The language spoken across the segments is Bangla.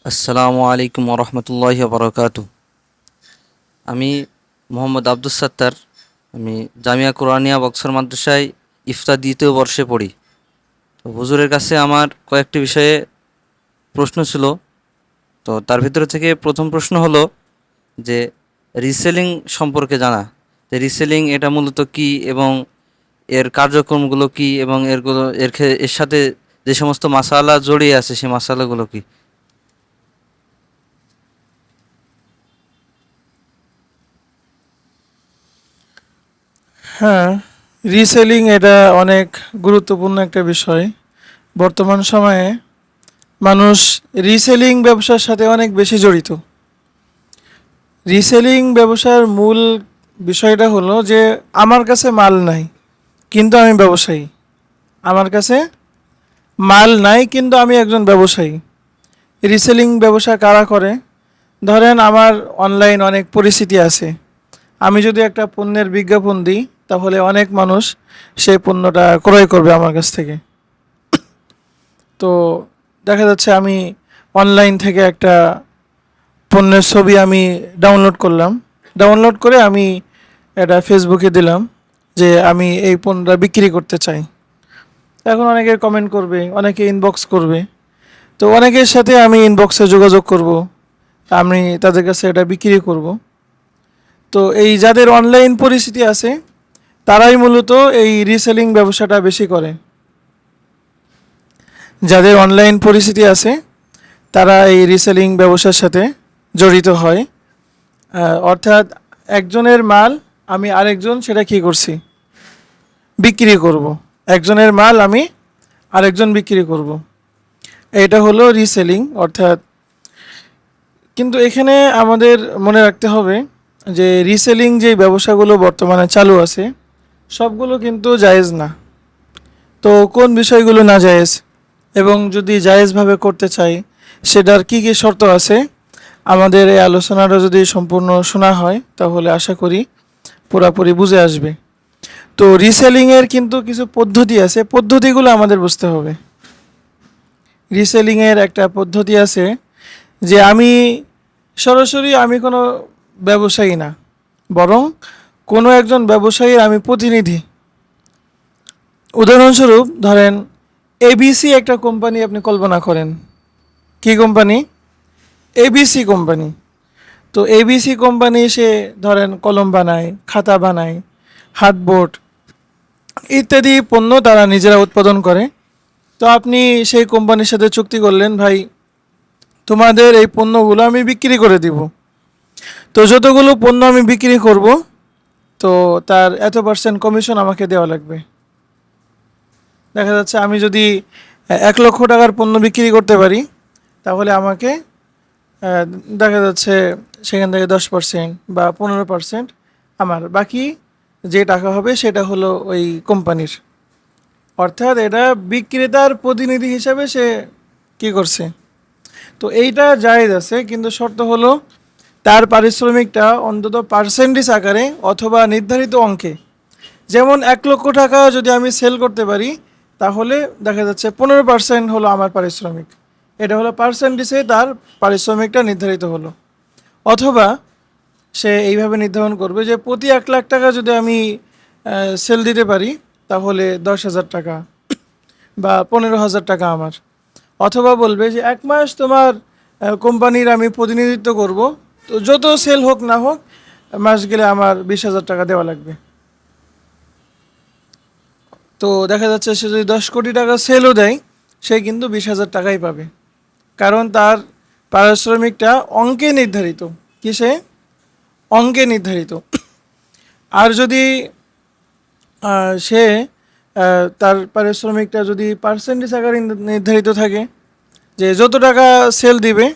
আসসালামু আলাইকুম ওরহমতুল্লাহি বরকাতু। আমি মোহাম্মদ আব্দুস সাত্তার। আমি জামিয়া কোরআনিয়া বক্সর মাদ্রাসায় ইফতা দ্বিতীয় বর্ষে পড়ি। তো হুজুরের কাছে আমার কয়েকটি বিষয়ে প্রশ্ন ছিল। তো তার ভিতরে থেকে প্রথম প্রশ্ন হলো যে রিসেলিং সম্পর্কে জানা। যে রিসেলিং এটা মূলত কি এবং এর কার্যক্রমগুলো কি এবং এর সাথে যে সমস্ত মাসালা জড়িয়ে আছে সেই মাসালাগুলো কি? হ্যাঁ, রিসেলিং এটা অনেক গুরুত্বপূর্ণ একটা বিষয়। বর্তমান সময়ে মানুষ রিসেলিং ব্যবসার সাথে অনেক বেশি জড়িত। রিসেলিং ব্যবসার মূল বিষয়টা হলো যে আমার কাছে মাল নাই কিন্তু আমি ব্যবসায়ী। আমার কাছে মাল নাই কিন্তু আমি একজন ব্যবসায়ী। রিসেলিং ব্যবসা কারা করে? ধরেন আমার অনলাইন অনেক পরিস্থিতি আছে। আমি যদি একটা পণ্যের বিজ্ঞাপন দিই তাহলে অনেক মানুষ সেই পণ্যটা ক্রয় করবে আমার কাছ থেকে। তো দেখা যাচ্ছে আমি অনলাইন থেকে একটা পণ্যের ছবি আমি ডাউনলোড করলাম। ডাউনলোড করে আমি এটা ফেসবুকে দিলাম যে আমি এই পণ্যটা বিক্রি করতে চাই। এখন অনেকে কমেন্ট করবে, অনেকে ইনবক্স করবে। তো অনেকের সাথে আমি ইনবক্সে যোগাযোগ করব, আমি তাদের কাছে এটা বিক্রি করব। তো এই যাদের অনলাইন পরিস্থিতি আছে তারাই মূলত এই রিসেলিং ব্যবসাটা বেশি করে। যাদের অনলাইন পরিস্থিতি আছে তারা এই রিসেলিং ব্যবসার সাথে জড়িত হয়। অর্থাৎ একজনের মাল আমি আরেকজন সেটা কী করছি, বিক্রি করব। একজনের মাল আমি আরেকজন বিক্রি করব, এটা হলো রিসেলিং অর্থাৎ। কিন্তু এখানে আমাদের মনে রাখতে হবে যে রিসেলিং যে ব্যবসাগুলো বর্তমানে চালু আছে সবগুলো কিন্তু জায়েজ না। তো কোন বিষয়গুলো না জায়েজ এবং যদি জায়েজভাবে করতে চাই সেটার কি কি শর্ত আছে, আমাদের এই আলোচনাটা যদি সম্পূর্ণ শোনা হয় তাহলে আশা করি পুরোপুরি বুঝে আসবে। তো রিসেলিংয়ের কিন্তু কিছু পদ্ধতি আছে, পদ্ধতিগুলো আমাদের বুঝতে হবে। রিসেলিংয়ের একটা পদ্ধতি আছে যে সরাসরি আমি কোনো ব্যবসায়ী না, বরং কোনো একজন ব্যবসায়ীর আমি প্রতিনিধি। উদাহরণস্বরূপ ধরেন এবিসি একটা কোম্পানি আপনি কল্পনা করেন। কি কোম্পানি? ABC company. তো এবিসি কোম্পানি সে ধরেন কলম বানায়, খাতা বানায়, হার্ডবোর্ড ইত্যাদি পণ্য তারা নিজেরা উৎপাদন করে। তো আপনি সেই কোম্পানির সাথে চুক্তি করলেন, ভাই তোমাদের এই পণ্যগুলো আমি বিক্রি করে দিব। তো যতগুলো পণ্য আমি বিক্রি করব তো তার এত পার্সেন্ট কমিশন আমাকে দেওয়া লাগবে। দেখা যাচ্ছে আমি যদি 1,00,000 টাকার পণ্য বিক্রি করতে পারি তাহলে আমাকে দেখা যাচ্ছে সেখান থেকে 10% বা 15% আমার, বাকি যে টাকা হবে সেটা হলো ওই কোম্পানির। অর্থাৎ এটা বিক্রেতার প্রতিনিধি হিসাবে সে কি করছে। তো এইটা জায়েজ আছে, কিন্তু শর্ত হলো তার পারিশ্রমিকটা অন্তত পার্সেন্টেজ আকারে অথবা নির্ধারিত অঙ্কে। যেমন 1,00,000 টাকা যদি আমি সেল করতে পারি তাহলে দেখা যাচ্ছে 15% হলো আমার পারিশ্রমিক। এটা হলো পার্সেন্টেজে তার পারিশ্রমিকটা নির্ধারিত হলো। অথবা সে এইভাবে নির্ধারণ করবে যে প্রতি 1,00,000 টাকা যদি আমি সেল দিতে পারি তাহলে 10,000 টাকা বা 15,000 টাকা আমার। অথবা বলবে যে 1 মাস তোমার কোম্পানির আমি প্রতিনিধিত্ব করব, তো যত সেল হোক না হোক মাস গেলে আমার 20,000 টাকা দেওয়া লাগবে। তো দেখা যাচ্ছে সে যদি 10 কোটি টাকা সেলও দেয় সে কিন্তু 20,000 টাকাই পাবে, কারণ তার পারিশ্রমিকটা অঙ্কে নির্ধারিত। কিসে? অঙ্কে নির্ধারিত। আর যদি সে তার পারিশ্রমিকটা যদি পার্সেন্টেজ আকারে নির্ধারিত থাকে, যে যত টাকা সেল দিবে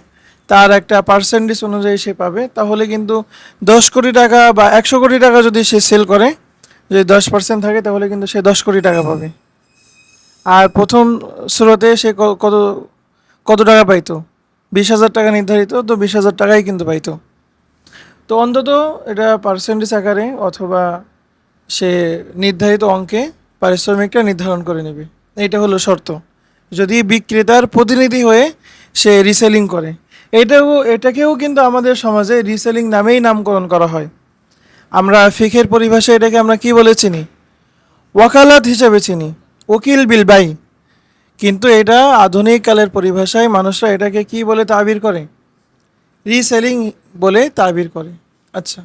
তার একটা পার্সেন্টেজ অনুযায়ী সে পাবে, তাহলে কিন্তু 10 কোটি টাকা বা 100 কোটি টাকা যদি সে সেল করে, যদি 10% থাকে তাহলে কিন্তু সে 10 কোটি টাকা পাবে। আর প্রথম স্রোতে সে কত কত টাকা পাইতো? 20,000 টাকা নির্ধারিত, তো 20,000 টাকাই কিন্তু পাইতো। তো অন্তত এটা পার্সেন্টেজ আকারে অথবা সে নির্ধারিত অঙ্কে পারিশ্রমিকটা নির্ধারণ করে নেবে। এইটা হলো শর্ত, যদি বিক্রেতার প্রতিনিধি হয়ে সে রিসেলিং করে। এটাকেও কিন্তু আমাদের সমাজে রিসেলিং নামেই নামকরণ করা হয়। আমরা ফিখের পরিভাষায় এটাকে আমরা কি বলে চিনি? ওয়াকালাত হিসেবে চিনি, উকিল বিল বাই। কিন্তু এটা আধুনিক কালের পরিভাষায় মানুষরা এটাকে কি বলে তাবির করে? রিসেলিং বলে তাবির করে। আচ্ছা,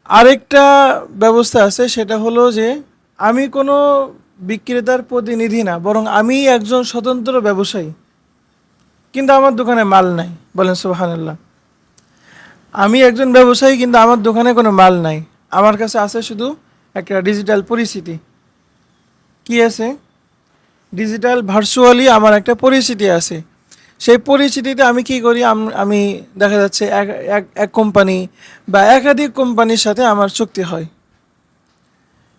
আরেকটা ব্যবস্থা আছে, সেটা হলো যে আমি কোনো বিক্রেতার প্রতিনিধি না, বরং আমি একজন স্বতন্ত্র ব্যবসায়ী, কিন্তু আমার দোকানে মাল নাই। বলেন সুবহানাল্লাহ। আমি একজন ব্যবসায়ী, কিন্তু আমার দোকানে কোনো মাল নাই। আমার কাছে আছে শুধু একটা ডিজিটাল পরিচিতি। কি আছে? ডিজিটাল ভার্চুয়ালি আমার একটা পরিচিতি আছে। সেই পরিচিতিতে আমি কি করি? আমি দেখা যাচ্ছে এক এক এক কোম্পানি বা একাধিক কোম্পানির সাথে আমার চুক্তি হয়।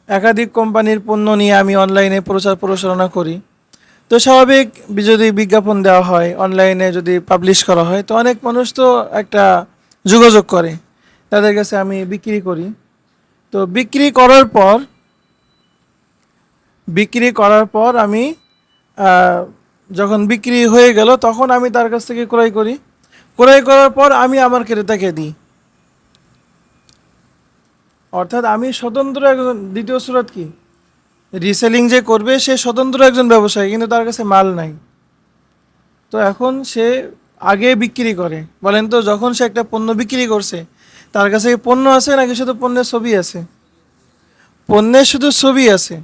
একাধিক কোম্পানির পণ্য নিয়ে আমি অনলাইনে প্রচার প্রসারণা করি। তো স্বাভাবিক, যদি বিজ্ঞাপন দেওয়া হয়, অনলাইনে যদি পাবলিশ করা হয়, তো অনেক মানুষ তো একটা যোগাযোগ করে, তাদের কাছে আমি বিক্রি করি। তো বিক্রি করার পর আমি যখন বিক্রি হয়ে গেল, তখন আমি তার কাছ থেকে ক্রয় করি। ক্রয় করার পর আমি আমার ক্রেতাকে দিই। অর্থাৎ আমি স্বতন্ত্র একজন। দ্বিতীয় সুরত কি? রিসেলিং যে করবে সে স্বতন্ত্র একজন ব্যবসায়ী, কিন্তু তার কাছে মাল নাই। তো এখন সে আগে বিক্রি করে। বলেন তো, যখন সে একটা পণ্য বিক্রি করছে, তার কাছে কি পণ্য আছে নাকি শুধু পণ্যের ছবি আছে? পণ্যের শুধু ছবি আছে।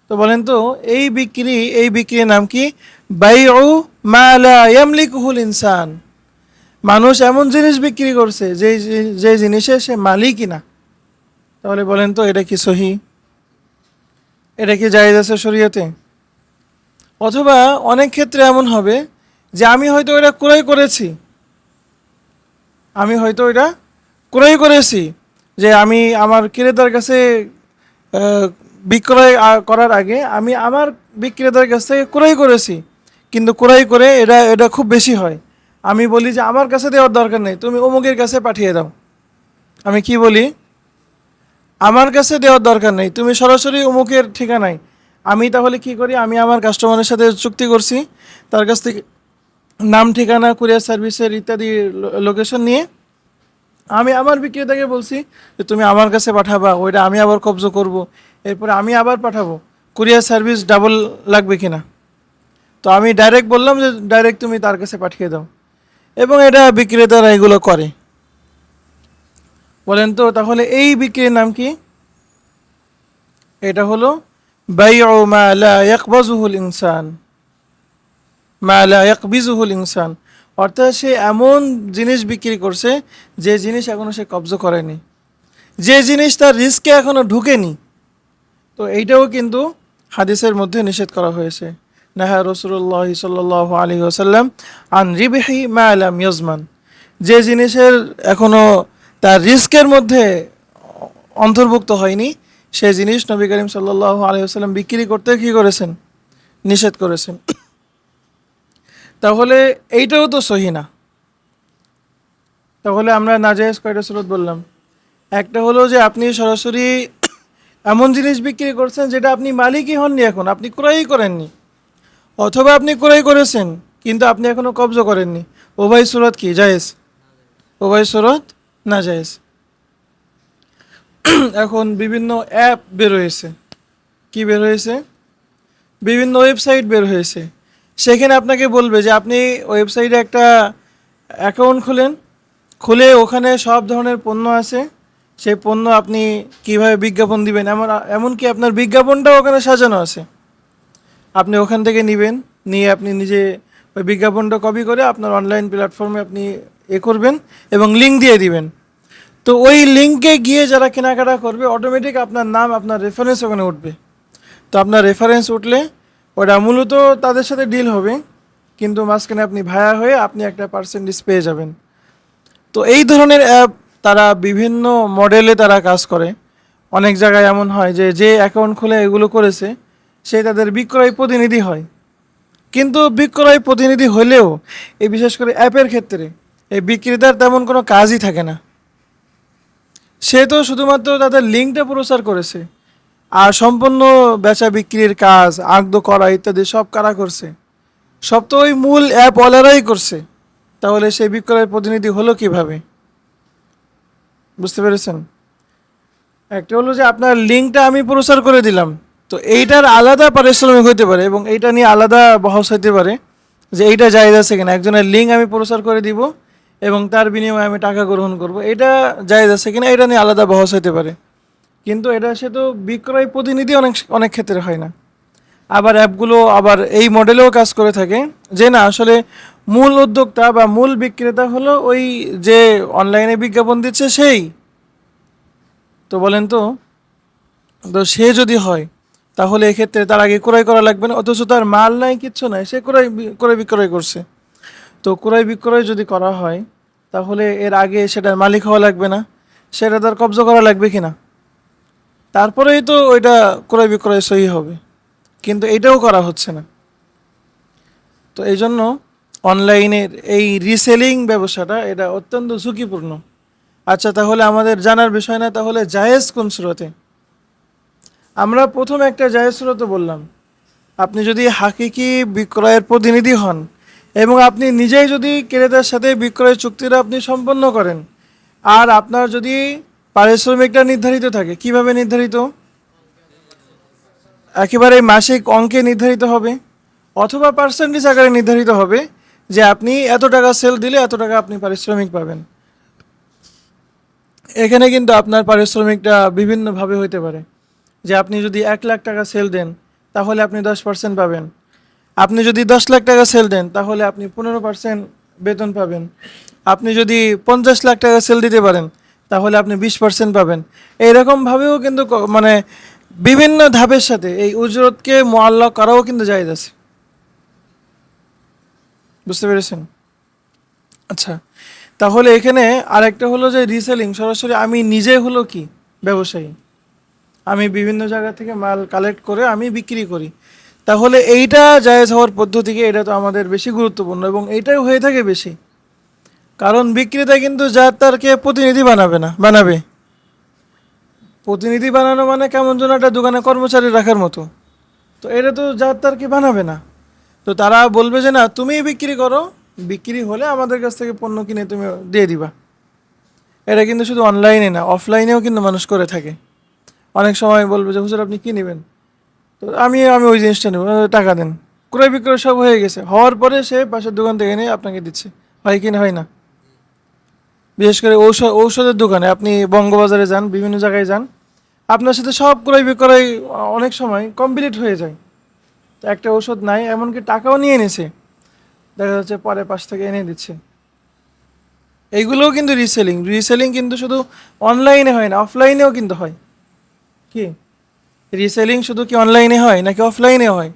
তো বলেন তো, এই বিক্রির নাম কি? বাইউ মা লা ইয়ামলিকুহুল ইনসান। মানুষ এমন জিনিস বিক্রি করছে যে জিনিসের সে মালিকই না। তাহলে বলেন তো, এটা কি সহি? এটা কি জায়েজ আছে শরীয়তে? অথবা অনেক ক্ষেত্রে এমন হবে যে আমি হয়তো এটা ক্রয় করেছি, যে আমি আমার ক্রেতার কাছে বিক্রয় করার আগে আমি আমার বিক্রেতার কাছ থেকে ক্রয় করেছি। কিন্তু ক্রয় করে এটা এটা খুব বেশি হয়, আমি বলি যে আমার কাছে দেওয়ার দরকার নেই, তুমি অমুকের কাছে পাঠিয়ে দাও। আমি কি বলি? আমার কাছে দেওয়ার দরকার নেই, তুমি সরাসরি অমুকের ঠিকানায়। আমি তাহলে কি করি? আমি আমার কাস্টমারের সাথে চুক্তি করছি, তার কাছ থেকে নাম, ঠিকানা, কুরিয়ার সার্ভিসের ইত্যাদি লোকেশন নিয়ে আমি আমার বিক্রেতাকে বলছি যে তুমি আমার কাছে পাঠাবা, ওইটা আমি আবার কবজা করব, এরপরে আমি আবার পাঠাবো। কুরিয়ার সার্ভিস ডাবল লাগবে কিনা? তো আমি ডাইরেক্ট বললাম যে ডাইরেক্ট তুমি তার কাছে পাঠিয়ে দাও, এবং এটা বিক্রেতারা এগুলো করে। বলেন তো, তাহলে এই বিক্রির নাম কি? এটা হলো বাইউ মা লা ইয়াকবাজুহুল ইনসান, মা লা ইয়াকবিজুহুল ইনসান। অর্থাৎ সে এমন জিনিস বিক্রি করছে যে জিনিস এখনো সে কবজা করেনি, যে জিনিস তার রিস্কে এখনো ঢুকেনি। তো এইটাও কিন্তু হাদিসের মধ্যে নিষেধ করা হয়েছে। নাহা রাসূলুল্লাহ সাল্লাল্লাহু আলাইহি ওয়াসাল্লাম আন রিবহি মা লাম ইয়াজমান। যে জিনিসের এখনো তার রিস্কের মধ্যে অন্তর্ভুক্ত হয়নি, সেই জিনিস নবী করিম সাল্লাল্লাহু আলাইহি ওয়াসাল্লাম বিক্রি করতে কি করেছেন? নিষেধ করেছেন। তাহলে এইটাও তো সহি না। তাহলে আমরা নাজায়েজ কয়টা সুরত বললাম? একটা হলো যে আপনি সরাসরি এমন জিনিস বিক্রি করছেন যেটা আপনি মালিকই হননি, এখন আপনি ক্রয়ই করেননি, অথবা আপনি ক্রয় করেছেন কিন্তু আপনি এখনো কবজা করেননি। উভয় সুরত কি জায়েজ? উভয় সুরত না জায়েজ। এখন বিভিন্ন অ্যাপ বের হয়েছে। কি বের হয়েছে? বিভিন্ন ওয়েবসাইট বের হয়েছে। সেখানে আপনাকে বলবে যে আপনি ওয়েবসাইটে একটা অ্যাকাউন্ট খুলে ওখানে সব ধরনের পণ্য আছে, সেই পণ্য আপনি কিভাবে বিজ্ঞাপন দিবেন, এমনকি আপনার বিজ্ঞাপনটাও ওখানে সাজানো আছে। আপনি ওখান থেকে নিয়ে আপনি নিজে ওই বিজ্ঞাপনটা কপি করে আপনার অনলাইন প্ল্যাটফর্মে আপনি করবেন এবং লিঙ্ক দিয়ে দিবেন। তো ওই লিঙ্কে গিয়ে যারা কেনাকাটা করবে, অটোমেটিক আপনার নাম, আপনার রেফারেন্স ওখানে উঠবে। তো আপনার রেফারেন্স উঠলে ওটা মূলত তাদের সাথে ডিল হবে, কিন্তু মাঝখানে আপনি ভায়া হয়ে আপনি একটা পার্সেন্টেজ পেয়ে যাবেন। তো এই ধরনের অ্যাপ তারা বিভিন্ন মডেলে তারা কাজ করে। অনেক জায়গায় এমন হয় যে অ্যাকাউন্ট খুলে এগুলো করেছে সে তাদের বিক্রয় প্রতিনিধি হয়। কিন্তু বিক্রয় প্রতিনিধি হলেও এই বিশেষ করে অ্যাপের ক্ষেত্রে এই বিক্রেতার তেমন কোনো কাজই থাকে না। সে তো শুধুমাত্র তাদের লিঙ্কটা প্রচার করেছে, আর সম্পূর্ণ বেচা বিক্রির কাজ, আকদ করা ইত্যাদি সব কারা করছে? সব তো ওই মূল অ্যাপওয়ালারাই করছে। তাহলে সেই বিক্রয়ের প্রতিনিধি হলো কিভাবে? বুঝতে পেরেছেন? একটা হলো যে আপনার লিঙ্কটা আমি প্রচার করে দিলাম, তো এইটার আলাদা পারিশ্রমিক হইতে পারে এবং এইটা নিয়ে আলাদা বহস হইতে পারে যে এইটা জায়েজ আছে কিনা। একজনের লিঙ্ক আমি প্রচার করে দিব এবং তার বিনিময়ে আমি টাকা গ্রহণ করব, এটা জায়েজ আছে কিনা এটা নিয়ে আলাদা বহস হইতে পারে। কিন্তু এটা সে তো বিক্রয় প্রতিনিধি অনেক অনেক ক্ষেত্রে হয় না। আবার অ্যাপগুলো আবার এই মডেলেও কাজ করে থাকে যে না আসলে মূল উদ্যোক্তা বা মূল বিক্রেতা হলো ওই যে অনলাইনে বিজ্ঞাপন দিচ্ছে সেই। তো বলেন তো, তো সে যদি হয় তাহলে এক্ষেত্রে তার আগে ক্রয় করা লাগবে না, অথচ তার মাল নাই কিচ্ছু নাই, সে ক্রয় বিক্রয় করছে। তো ক্রয় বিক্রয় যদি করা হয় তাহলে এর আগে সেটার মালিক হওয়া লাগবে না, সেটা তার কব্জা করা লাগবে কিনা, তারপরেই তো ওইটা ক্রয় বিক্রয় সহি হবে। কিন্তু এটাও করা হচ্ছে না। তো এই জন্য অনলাইনের এই রিসেলিং ব্যবসাটা এটা অত্যন্ত ঝুঁকিপূর্ণ। আচ্ছা, তাহলে আমাদের জানার বিষয় না তাহলে জায়েজ কোন সুরতে? আমরা প্রথমে একটা জায়েজ সুরত বললাম, আপনি যদি হাকিকি বিক্রয়ের প্রতিনিধি হন এবং আপনি নিজেই যদি ক্রেতার সাথে বিক্রয় চুক্তিটা আপনি সম্পন্ন করেন, আর আপনার যদি পারিশ্রমিকটা নির্ধারিত থাকে, কিভাবে নির্ধারিত? একেবারে মাসিক অঙ্কে নির্ধারিত হবে অথবা পার্সেন্টেজ আকারে নির্ধারিত হবে যে আপনি এত টাকা সেল দিলে এত টাকা আপনি পারিশ্রমিক পাবেন। এখানে কিন্তু আপনার পারিশ্রমিকটা বিভিন্নভাবে হইতে পারে, যে আপনি যদি 1 লাখ টাকা সেল দেন তাহলে আপনি 10% পাবেন, আপনি যদি 10 লাখ টাকা সেল দেন তাহলে আপনি 15% বেতন পাবেন, আপনি যদি 50 লাখ টাকা সেল দিতে পারেন তাহলে আপনি 20% পাবেন। এইরকমভাবেও কিন্তু মানে বিভিন্ন ধাপের সাথে এই উজরতকে মোয়াল্লা করাও কিন্তু জায়েজ আছে। বুঝতে পেরেছেন? আচ্ছা, তাহলে এখানে আরেকটা হলো যে রিসেলিং, সরাসরি আমি নিজে হলো কি ব্যবসায়ী, আমি বিভিন্ন জায়গা থেকে মাল কালেক্ট করে আমি বিক্রি করি। তাহলে এইটা জায়েজ হওয়ার পদ্ধতিকে এটা তো আমাদের বেশি গুরুত্বপূর্ণ এবং এইটাই হয়ে থাকে বেশি। কারণ বিক্রেতা কিন্তু যার তারকে প্রতিনিধি বানাবে। প্রতিনিধি বানানো মানে কেমন যেন একটা দোকানে কর্মচারী রাখার মতো। তো এটা তো যার তারকে বানাবে না। তো তারা বলবে যে না তুমিই বিক্রি করো, বিক্রি হলে আমাদের কাছ থেকে পণ্য কিনে তুমি দিয়ে দিবা। এটা কিন্তু শুধু অনলাইনে না, অফলাইনেও কিন্তু মানুষ করে থাকে। অনেক সময় বলবে যে হুজুর আপনি কী নেবেন, তো আমি আমি ওই জিনিসটা নেব, টাকা দেন। ক্রয় বিক্রয় সব হয়ে গেছে, হওয়ার পরে সে পাশের দোকান থেকে নিয়ে আপনাকে দিচ্ছে। হয় কি না হয় না? বিশেষ করে ঔষধের দোকানে আপনি বঙ্গবাজারে যান, বিভিন্ন জায়গায় যান, আপনার সাথে সব ক্রয় বিক্রয় অনেক সময় কমপ্লিট হয়ে যায়, তো একটা ঔষধ নাই, এমনকি টাকাও নিয়ে নিছে, দেখা যাচ্ছে পরে পাশ থেকে এনে দিচ্ছে। এইগুলোও কিন্তু রিসেলিং। রিসেলিং কিন্তু শুধু অনলাইনে হয় না, অফলাইনেও কিন্তু হয়। কি রিসেলিং শুধু কি অনলাইনে হয় নাকি অফলাইনে হয়?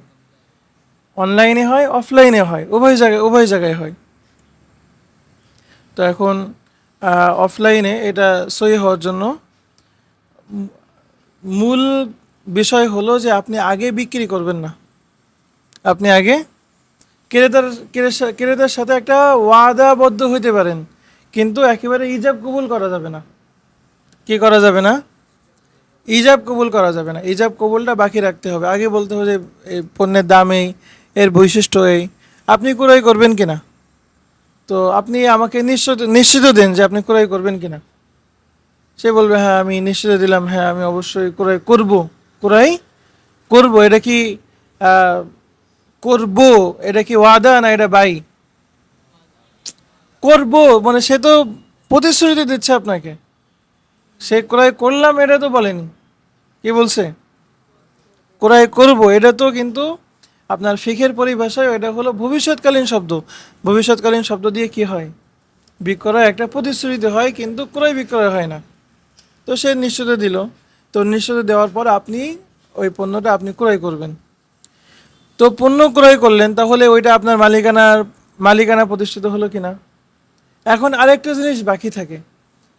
অনলাইনে হয়, অফলাইনে হয়, উভয় জায়গায় হয়। তো এখন অফলাইনে এটা সই হওয়ার জন্য মূল বিষয় হলো যে আপনি আগে বিক্রি করবেন না, আপনি আগে ক্রেতার সাথে একটা ওয়াদাবদ্ধ হইতে পারেন, কিন্তু একেবারে ইজাব কবুল করা যাবে না। কি করা যাবে না? ইজাব কবুল করা যাবে না। ইজাব কবুলটা বাকি রাখতে হবে। আগে বলতে হবে যে এই পণ্যের দাম এই, এর বৈশিষ্ট্য এই, আপনি ক্রয় করবেন কিনা। তো আপনি আমাকে নিশ্চিত দেন যে আপনি ক্রয় করবেন কিনা। সে বলবে হ্যাঁ আমি নিশ্চিত দিলাম, হ্যাঁ আমি অবশ্যই ক্রয় করব। ক্রয় করব, এটা কি আহ, করব, এটা কি ওয়াদা না এটা বাই? করব মানে সে তো প্রতিশ্রুতি দিচ্ছে আপনাকে, সে ক্রয় করলাম এটা তো বলেনি। কি বলছে? ক্রয় করব, এটা তো কিন্তু আপনার ফিখের পরিভাষায় এটা হলো ভবিষ্যৎকালীন শব্দ। ভবিষ্যৎকালীন শব্দ দিয়ে কি হয়? বিক্রয় একটা প্রতিশ্রুতি হয় কিন্তু ক্রয় বিক্রয় হয় না। তো সে নিশ্চিত দিল, তো নিশ্চিত দেওয়ার পর আপনি ওই পণ্যটা আপনি ক্রয় করবেন। তো পণ্য ক্রয় করলেন, তাহলে ওইটা আপনার মালিকানা প্রতিষ্ঠিত হলো কিনা। এখন আরেকটা জিনিস বাকি থাকে,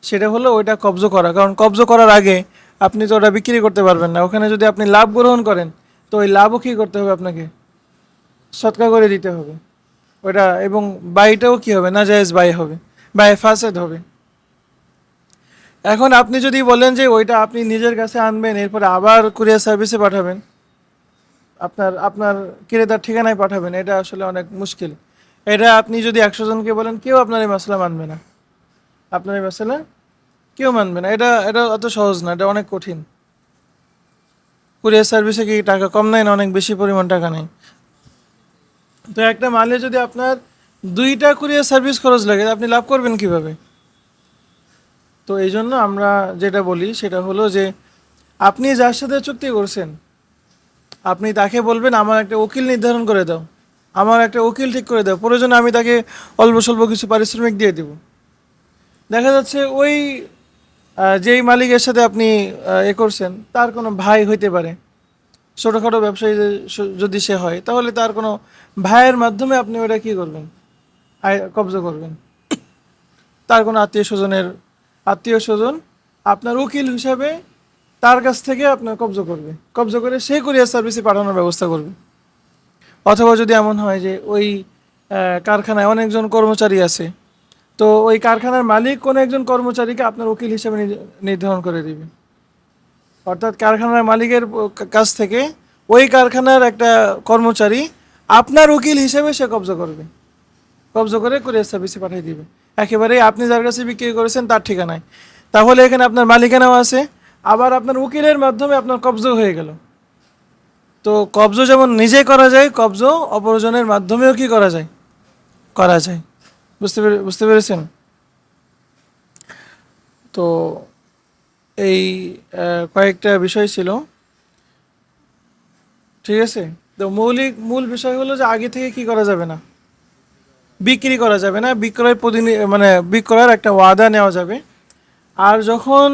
সেটা হলো ওইটা কব্জ করা। কারণ কব্জ করার আগে আপনি তো ওটা বিক্রি করতে পারবেন না। ওখানে যদি আপনি লাভ গ্রহণ করেন তো ওই লাভও কী করতে হবে আপনাকে? সৎকা করে দিতে হবে ওইটা। এবং বাইটাও কি হবে? নাজায়েজ বাই হবে, বাই ফাসেদ হবে। এখন আপনি যদি বলেন যে ওইটা আপনি নিজের কাছে আনবেন, এরপরে আবার কুরিয়ার সার্ভিসে পাঠাবেন, আপনার আপনার ক্রেতার ঠিকানায় পাঠাবেন, এটা আসলে অনেক মুশকিল। এটা আপনি যদি 100 জনকে বলেন, কেউ আপনার এই মাসলা মানবে না। আপনার এই মাসলা কেউ মানবে না। এটা অত সহজ না, এটা অনেক কঠিন। কুরিয়ার সার্ভিসে কি টাকা কম নেয় না, অনেক বেশি পরিমাণ টাকা নেয়। তো একটা মালে যদি আপনার 2টা কুরিয়ার সার্ভিস খরচ লাগে, আপনি লাভ করবেন কিভাবে? তো এই জন্য আমরা যেটা বলি সেটা হলো যে, আপনি যার সাথে চুক্তি করছেন, আপনি তাকে বলবেন আমার একটা উকিল নির্ধারণ করে দাও, আমার একটা উকিল ঠিক করে দাও, প্রয়োজনে আমি তাকে অল্প স্বল্প কিছু পারিশ্রমিক দিয়ে দেব। দেখা যাচ্ছে ওই যেই মালিকের সাথে আপনি এ করছেন, তার কোনো ভাই হইতে পারে, ছোটোখাটো ব্যবসায়ী যদি সে হয়, তাহলে তার কোনো ভাইয়ের মাধ্যমে আপনি ওটা কী করবেন, কবজা করবেন। তার কোনো আত্মীয় স্বজন আপনার উকিল হিসাবে তার কাছ থেকে আপনার কবজা করে সেই কুরিয়ার সার্ভিসে পাঠানোর ব্যবস্থা করবে। অথবা যদি এমন হয় যে ওই কারখানায় অনেকজন কর্মচারী আছে, তো ওই কারখানার মালিক কোনো একজন কর্মচারীকে আপনার উকিল হিসেবে নির্ধারণ করে দিবে। অর্থাৎ কারখানার মালিকের কাছ থেকে ওই কারখানার একটা কর্মচারী আপনার উকিল হিসেবে সে কবজা করে কুরিয়ার সার্ভিসে পাঠিয়ে দিবে, একেবারেই আপনি যার কাছে বিক্রি করেছেন তার ঠিকানায়। তাহলে এখানে আপনার মালিকানাও আছে, আবার আপনার উকিলের মাধ্যমে আপনার কবজা হয়ে গেল। তো কবজা যেমন নিজে করা যায়, কবজা অপরজনের মাধ্যমেও কি করা যায়। বুঝতে পেরেছেন? তো এই কয়েকটা বিষয় ছিল, ঠিক আছে। তো মূল বিষয় হলো যে আগে থেকে কি করা যাবে না, বিক্রি করা যাবে না, বিক্রয়ের একটা ওয়াদা নেওয়া যাবে। আর যখন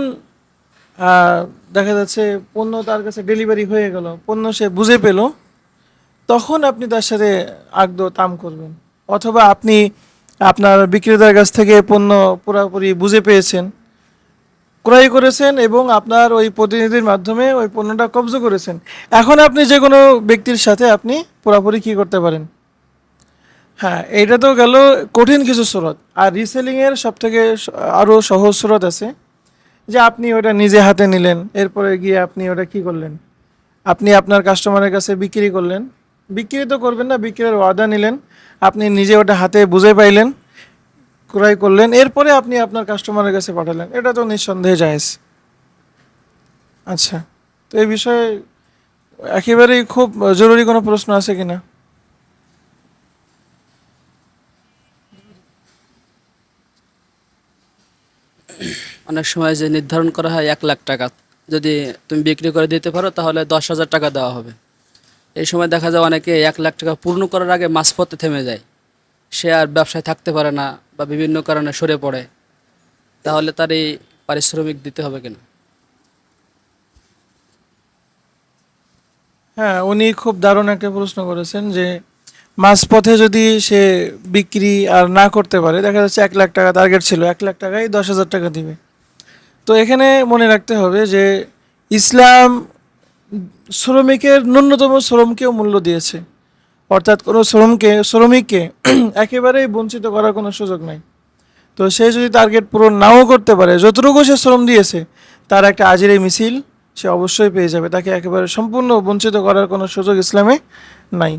দেখা যাচ্ছে পণ্য তার কাছে ডেলিভারি হয়ে গেল, পণ্য সে বুঝে পেল, তখন আপনি তার সাথে দাম করবেন। অথবা আপনি আপনার বিক্রেতার কাছ থেকে পণ্য পুরোপুরি বুঝে পেয়েছেন, ক্রয় করেছেন এবং আপনার ওই প্রতিনিধির মাধ্যমে ওই পণ্যটা কবজা করেছেন। এখন আপনি যে কোনো ব্যক্তির সাথে আপনি পুরোপুরি কী করতে পারেন। হ্যাঁ, এইটা তো গেল কঠিন কিছু স্রোত। আর রিসেলিংয়ের সবথেকে আরও সহজ স্রোত আছে, যে আপনি ওটা নিজে হাতে নিলেন, এরপরে গিয়ে আপনি ওটা কি করলেন, আপনি আপনার কাস্টমারের কাছে বিক্রি করলেন। বিক্রি তো করবেন না, বিক্রির ওয়াদা নিলেন, আপনি নিজে ওটা হাতে বুঝে পাইলেন, ক্রয় করলেন, এরপরে আপনি আপনার কাস্টমারের কাছে পাঠালেন। এটা তো নিঃসন্দেহে জায়েজ। আচ্ছা, তো এই বিষয়ে একেবারেই খুব জরুরি কোনো প্রশ্ন আছে কিনা? অনেক সময় যে নির্ধারণ করা হয় 1 লাখ টাকা, যদি তুমি বিক্রি করে দিতে পারো তাহলে 10,000 টাকা দেওয়া হবে। এই সময় দেখা যায় অনেকে 1 লাখ টাকা পূর্ণ করার আগে মাঝপথে থেমে যায়, সে আর ব্যবসায় থাকতে পারে না বা বিভিন্ন কারণে সরে পড়ে। তাহলে তার এই পারিশ্রমিক দিতে হবে কিনা? হ্যাঁ, উনি খুব দারুণ একটা প্রশ্ন করেছেন, যে মাঝপথে যদি সে বিক্রি আর না করতে পারে, দেখা যাচ্ছে 1 লাখ টাকা টার্গেট ছিল, 1 লাখ টাকায় 10,000 টাকা দিবে। তো এখানে মনে রাখতে হবে যে ইসলাম শ্রমিকের ন্যূনতম শ্রমকেও মূল্য দিয়েছে। অর্থাৎ কোনো শ্রমিককে একেবারেই বঞ্চিত করার কোনো সুযোগ নাই। তো সে যদি টার্গেট পূরণ নাও করতে পারে, যতটুকু সে শ্রম দিয়েছে তার একটা আজেরি মিছিল সে অবশ্যই পেয়ে যাবে। তাকে একেবারে সম্পূর্ণ বঞ্চিত করার কোনো সুযোগ ইসলামে নাই।